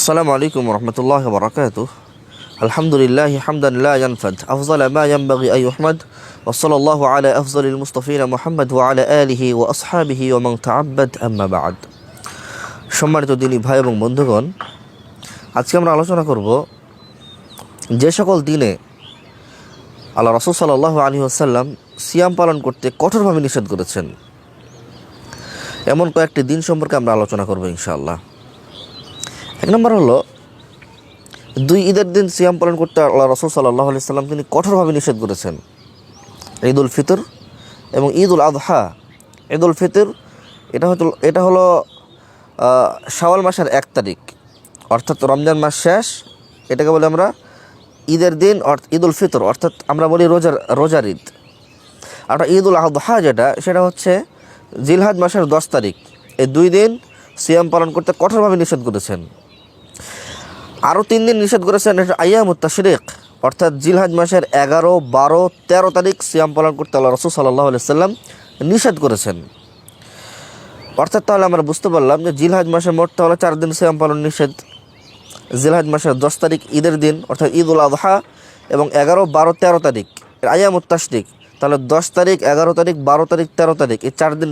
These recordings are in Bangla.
আসসালামু আলাইকুম রহমতুল্লাহ বরকাতুহ। আলহামদুলিল্লাহ হামদান লা ইয়ানফাদ আফযাল মা ইয়ানবাগি আন ইউহমাদ ওয়া সাল্লাল্লাহু আলা আফযালিল মুস্তাফিনা মুহাম্মদ ওয়া আলা আলিহি ওয়া আসহাবিহি ওয়া মান তাআব্বাদ আম্মা বা'দ। সম্মানিত দিনী ভাই এবং বন্ধুগণ, আজকে আমরা আলোচনা করব যে সকল দিনে আল্লাহ রাসূল সাল্লাল্লাহু আলাইহি ওয়াসাল্লাম সিয়াম পালন করতে কঠোরভাবে নিষেধ করেছেন, এমন কয়েকটি দিন সম্পর্কে আমরা আলোচনা করব ইনশাআল্লাহ। এক নম্বর হলো, দুই ঈদের দিন সিয়াম পালন করতে আল্লাহ রাসূল সাল্লাল্লাহু আলাইহি ওয়াসাল্লাম তিনি কঠোরভাবে নিষেধ করেছেন। ঈদ উল ফিতর এবং ঈদ উল আযহা। ঈদ উল ফিতর এটা হলো শাওয়াল মাসের 1 তারিখ, অর্থাৎ রমজান মাস শেষ, এটাকে বলি আমরা ঈদের দিন ঈদ উল ফিতর, অর্থাৎ আমরা বলি রোজার ঈদ। আর ঈদ উল আযহা সেটা হচ্ছে জিলহজ মাসের 10 তারিখ। এই 2 দিন সিয়াম পালন করতে কঠোরভাবে নিষেধ করেছেন। আরও 3 দিন নিষেধ করেছেন, এটা আইয়ামুত তাশরিক, অর্থাৎ জিলহজ মাসের 11, 12, 13 তারিখ সিয়াম পালন করতে আল্লাহ রাসূল সাল্লাল্লাহু আলাইহি ওয়াসাল্লাম নিষেধ করেছেন। অর্থাৎ তাহলে আমরা বুঝতে পারলাম যে জিলহজ মাসে মোট তাহলে 4 দিন সিয়াম পালন নিষেধ। জিলহজ মাসের 10 তারিখ ঈদের দিন, অর্থাৎ ঈদ উল আযহা, এবং 11, 12, 13 তারিখ আইয়ামুত তাশরিক। তাহলে 10 তারিখ, 11 তারিখ, 12 তারিখ, 13 তারিখ এই 4 দিন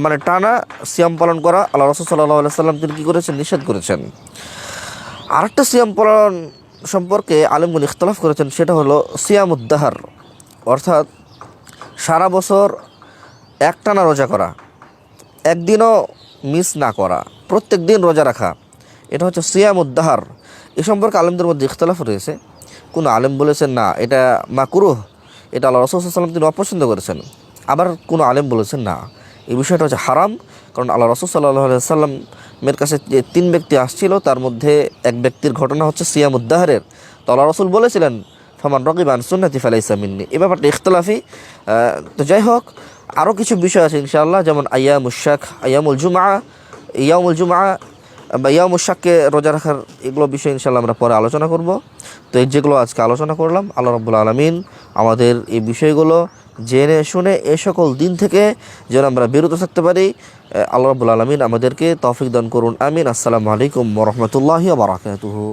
মানে টানা সিয়াম পালন করা আল্লাহ রাসূল সাল্লাল্লাহু আলাইহি ওয়াসাল্লাম তিনি কী করেছেন? নিষেধ করেছেন। আরেকটা সিয়াম পালন সম্পর্কে আলেমগণ ইখতিলাফ করেছেন, সেটা হলো সিয়ামুদ দাহর, অর্থাৎ সারা বছর একটানা রোজা করা, একদিনও মিস না করা, প্রত্যেক দিন রোজা রাখা, এটা হচ্ছে সিয়ামুদ দাহর। এ সম্পর্কে আলেমদের মধ্যে ইখতিলাফ রয়েছে। কোনো আলেম বলেছেন না, এটা মাকরুহ, এটা আল্লাহ রাসূল সাল্লাল্লাহু আলাইহি ওয়াসাল্লাম তিনি অপছন্দ করেছেন। আবার কোনো আলেম বলেছেন না, এই বিষয়টা হচ্ছে হারাম, কারণ আল্লাহ রাসূল সাল্লাল্লাহু আলাইহি ওয়াসাল্লামের কাছে যে 3 ব্যক্তি আসছিল, তার মধ্যে এক ব্যক্তির ঘটনা হচ্ছে সিয়ামুদ দাহরের। তো আল্লাহ রাসূল বলেছিলেন, ফামান রাগিবা আন সুন্নতি ফালাইসা মিন্নি। এই ব্যাপারটা ইখতিলাফি। তো যাই হোক, আরও কিছু বিষয় আছে ইনশাআল্লাহ, যেমন আইয়ামুশ শাক, ইয়ামুল জুমআ বা ইয়ামুশ শাককে রোজা রাখার, এগুলো বিষয় ইনশাআল্লাহ আমরা পরে আলোচনা করব। তো এই যেগুলো আজকে আলোচনা করলাম, আল্লাহ রাব্বুল আলামিন আমাদের এই বিষয়গুলো জেনে শুনে এ সকল দিন থেকে যেন আমরা বিরত থাকতে পারি, আল্লাহ রাব্বুল আলামিন আমাদেরকে তৌফিক দান করুন। আমিন। আসসালামু আলাইকুম ওয়া রাহমাতুল্লাহি ওয়া বারাকাতুহু।